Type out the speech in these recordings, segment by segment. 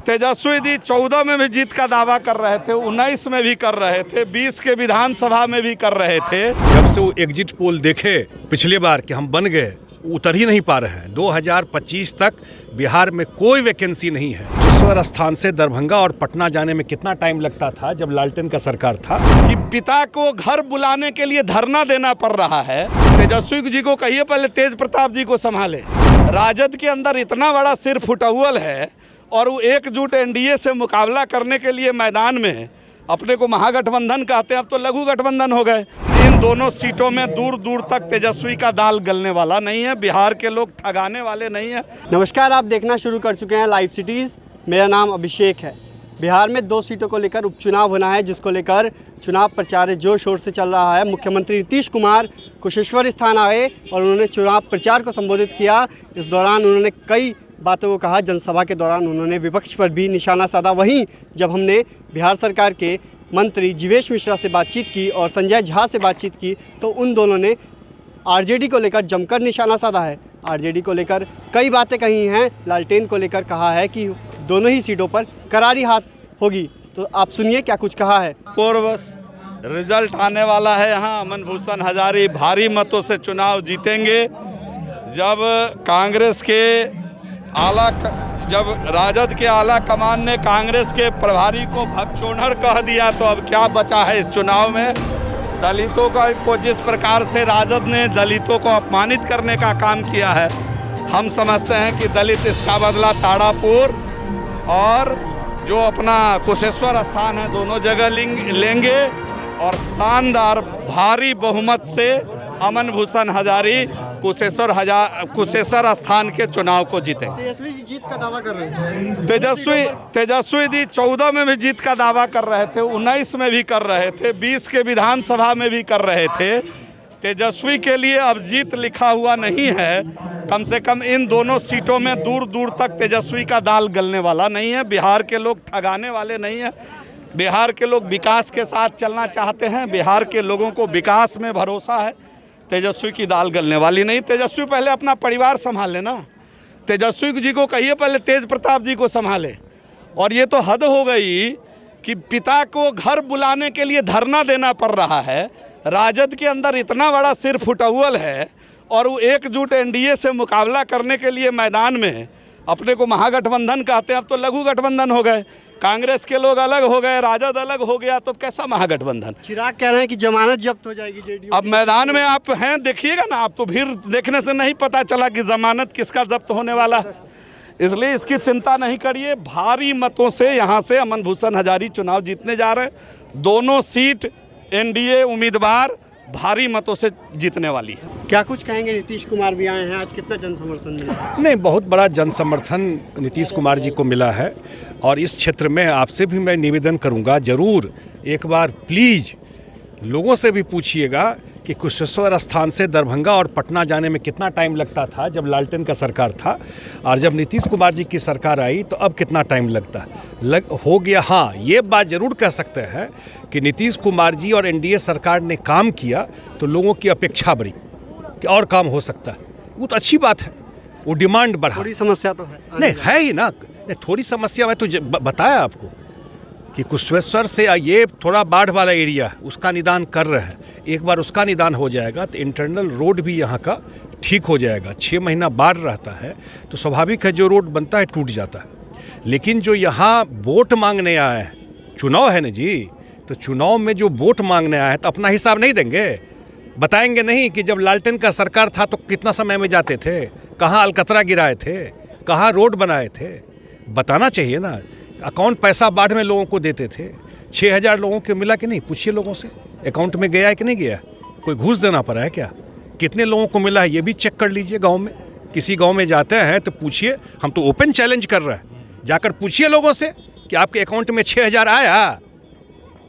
तेजस्वी जी 14 में भी जीत का दावा कर रहे थे, 19 में भी कर रहे थे, 20 के विधानसभा में भी कर रहे थे। जब से वो एग्जिट पोल देखे पिछली बार कि हम बन गए, उतर ही नहीं पा रहे हैं। 2025 तक बिहार में कोई वैकेंसी नहीं है। कुशेश्वर स्थान से दरभंगा और पटना जाने में कितना टाइम लगता था जब लालटेन का सरकार था। कि पिता को घर बुलाने के लिए धरना देना पड़ रहा है। तेजस्वी जी को कहिए पहले तेज प्रताप जी को संभाले। राजद के अंदर इतना बड़ा सिर फुटौल है और वो एकजुट एनडीए से मुकाबला करने के लिए मैदान में अपने को महागठबंधन कहते हैं, अब तो लघु गठबंधन हो गए। इन दोनों सीटों में दूर दूर तक तेजस्वी का दाल गलने वाला नहीं है। बिहार के लोग ठगाने वाले नहीं है। नमस्कार, आप देखना शुरू कर चुके हैं लाइव सिटीज़। मेरा नाम अभिषेक है। बिहार में 2 सीटों को लेकर उपचुनाव होना है, जिसको लेकर चुनाव प्रचार जोर शोर से चल रहा है। मुख्यमंत्री नीतीश कुमार कुशेश्वर स्थान आए और उन्होंने चुनाव प्रचार को संबोधित किया। इस दौरान उन्होंने कई बातों को कहा। जनसभा के दौरान उन्होंने विपक्ष पर भी निशाना साधा। वहीं जब हमने बिहार सरकार के मंत्री जीवेश मिश्रा से बातचीत की और संजय झा से बातचीत की तो उन दोनों ने आरजेडी को लेकर जमकर निशाना साधा है। आरजेडी को लेकर कई बातें कही हैं। लालटेन को लेकर कहा है कि दोनों ही सीटों पर करारी हाथ होगी। तो आप सुनिए क्या कुछ कहा है। पूर्वस रिजल्ट आने वाला है। यहाँ अमन भूषण हजारी भारी मतों से चुनाव जीतेंगे। जब कांग्रेस के जब राजद के आला कमान ने कांग्रेस के प्रभारी को भगचोदड़ कह दिया तो अब क्या बचा है इस चुनाव में। दलितों को जिस प्रकार से राजद ने दलितों को अपमानित करने का काम किया है, हम समझते हैं कि दलित इसका बदला ताड़ापुर और जो अपना कुशेश्वर स्थान है दोनों जगह लेंगे और शानदार भारी बहुमत से अमन भूषण हजारी कुशेश्वर स्थान के चुनाव को जीतेंगे। तेजस्वी जी जीत का दावा कर रहे हैं। तेजस्वी जी 14 में भी जीत का दावा कर रहे थे, 19 में भी कर रहे थे, 20 के विधानसभा में भी कर रहे थे। तेजस्वी के लिए अब जीत लिखा हुआ नहीं है। कम से कम इन दोनों सीटों में दूर दूर तक तेजस्वी का दाल गलने वाला नहीं है। बिहार के लोग ठगाने वाले नहीं हैं। बिहार के लोग विकास के साथ चलना चाहते हैं। बिहार के लोगों को विकास में भरोसा है। तेजस्वी की दाल गलने वाली नहीं। तेजस्वी पहले अपना परिवार संभाल लेना। तेजस्वी जी को कहिए पहले तेज प्रताप जी को संभाले। और ये तो हद हो गई कि पिता को घर बुलाने के लिए धरना देना पड़ रहा है। राजद के अंदर इतना बड़ा सिर फुटौल है और वो एकजुट एनडीए से मुकाबला करने के लिए मैदान में अपने को महागठबंधन कहते हैं, अब तो लघु गठबंधन हो गए। कांग्रेस के लोग अलग हो गए, राजद अलग हो गया, तो कैसा महागठबंधन। चिराग कह रहे हैं कि जमानत जब्त हो जाएगी जेडीयू। अब मैदान में आप हैं, देखिएगा ना। आप तो भीड़ देखने से नहीं पता चला कि जमानत किसका जब्त होने वाला है। इसलिए इसकी चिंता नहीं करिए। भारी मतों से यहाँ से अमन भूषण हजारी चुनाव जीतने जा रहे हैं। दोनों सीट एनडीए उम्मीदवार भारी मतों से जीतने वाली है। क्या कुछ कहेंगे। नीतीश कुमार भी आए हैं, आज कितना जन समर्थन मिला। नहीं, बहुत बड़ा जन समर्थन नीतीश कुमार जी को मिला है। और इस क्षेत्र में आपसे भी मैं निवेदन करूंगा, ज़रूर एक बार प्लीज़ लोगों से भी पूछिएगा कि कुशेश्वर स्थान से दरभंगा और पटना जाने में कितना टाइम लगता था जब लालटेन का सरकार था, और जब नीतीश कुमार जी की सरकार आई तो अब कितना टाइम लगता हो गया। हाँ, ये बात ज़रूर कह सकते हैं कि नीतीश कुमार जी और एनडीए सरकार ने काम किया तो लोगों की अपेक्षा बढ़ी कि और काम हो सकता है। वो तो अच्छी बात है, वो डिमांड बढ़ा। थोड़ी समस्या तो है। नहीं है ही ना, थोड़ी समस्या मैं तो बताया आपको कि कुशेश्वर से ये थोड़ा बाढ़ वाला एरिया है, उसका निदान कर रहे हैं। एक बार उसका निदान हो जाएगा तो इंटरनल रोड भी यहाँ का ठीक हो जाएगा। 6 महीना बाढ़ रहता है तो स्वाभाविक है जो रोड बनता है टूट जाता है। लेकिन जो यहाँ वोट मांगने आए हैं, चुनाव है ना जी, तो चुनाव में जो वोट मांगने आए हैं तो अपना हिसाब नहीं देंगे, बताएंगे नहीं कि जब लालटेन का सरकार था तो कितना समय में जाते थे, कहाँ अलकतरा गिराए थे, कहाँ रोड बनाए थे। बताना चाहिए ना। अकाउंट पैसा बाढ़ में लोगों को देते थे, 6000 लोगों को मिला कि नहीं, पूछिए लोगों से। अकाउंट में गया है कि नहीं गया, कोई घूस देना पड़ा है क्या, कितने लोगों को मिला है ये भी चेक कर लीजिए। गांव में किसी गांव में जाते हैं तो पूछिए। हम तो ओपन चैलेंज कर रहे हैं, जाकर पूछिए लोगों से कि आपके अकाउंट में 6000 आया।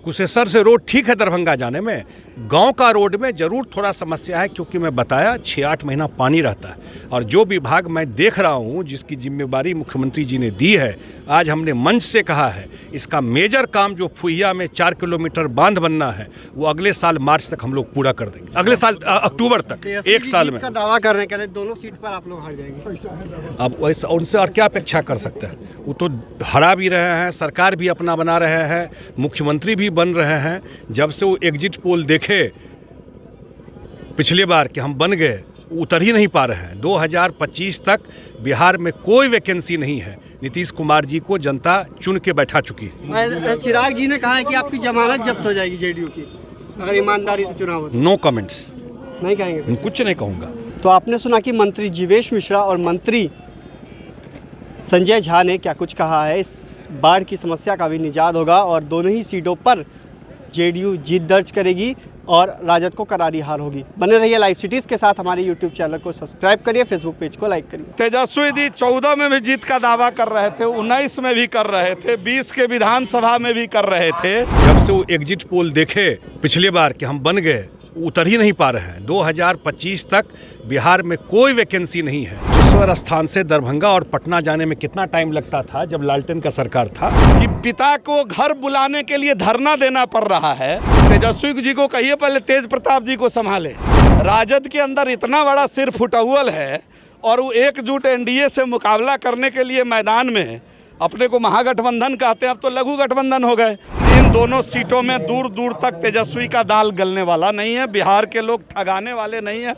कुशेश्वर से रोड ठीक है दरभंगा जाने में, गांव का रोड में ज़रूर थोड़ा समस्या है, क्योंकि मैं बताया 6-8 महीना पानी रहता है। और जो विभाग मैं देख रहा हूं, जिसकी जिम्मेदारी मुख्यमंत्री जी ने दी है, आज हमने मंच से कहा है इसका मेजर काम जो फुहिया में 4 किलोमीटर बांध बनना है वो अगले साल मार्च तक हम लोग पूरा कर देंगे, अगले साल अक्टूबर तक, एक साल में। का दावा कर रहे हैं, कहले दोनों सीट पर आप लोग हार जाएंगे। अब वैसे उनसे और क्या अपेक्षा कर सकते हैं? वो तो हरा भी रहे हैं, सरकार भी अपना बना रहे हैं, मुख्यमंत्री भी बन रहे हैं। जब से वो एग्जिट पोल देखे पिछली बार कि हम बन गए, उतर ही नहीं पा रहे हैं। 2025 तक बिहार में कोई वैकेंसी नहीं है। नीतीश कुमार जी को जनता चुन के बैठा चुकी है। चिराग जी ने कहा है कि आपकी जमानत जब्त हो जाएगी जेडीयू की अगर ईमानदारी से चुनाव होता। नो कमेंट्स, नहीं कहेंगे? कुछ नहीं कहूँगा। तो आपने सुना कि मंत्री जीवेश मिश्रा और मंत्री संजय झा ने क्या कुछ कहा है। इस बाढ़ की समस्या का भी निजात होगा और दोनों ही सीटों पर जेडीयू जीत दर्ज करेगी और राजद को करारी हार होगी। बने रहिए लाइव सिटीज़ के साथ। हमारे यूट्यूब चैनल को सब्सक्राइब करिए, फेसबुक पेज को लाइक करिए। तेजस्वी जी 14 में भी जीत का दावा कर रहे थे, 19 में भी कर रहे थे, 20 के विधानसभा में भी कर रहे थे। जब से वो एग्जिट पोल देखे पिछली बार कि हम बन गए, उतर ही नहीं पा रहे हैं। 2025 तक बिहार में कोई वैकेंसी नहीं है। जिस स्थान से दरभंगा और पटना जाने में कितना टाइम लगता था जब लालटेन का सरकार था, कि पिता को घर बुलाने के लिए धरना देना पड़ रहा है। तेजस्वी जी को कहिए पहले तेज प्रताप जी को संभाले। राजद के अंदर इतना बड़ा सिर फुटौल है और वो एकजुट एनडीए से मुकाबला करने के लिए मैदान में अपने को महागठबंधन कहते हैं, अब तो लघु गठबंधन हो गए। इन दोनों सीटों में दूर दूर तक तेजस्वी का दाल गलने वाला नहीं है। बिहार के लोग ठगाने वाले नहीं है।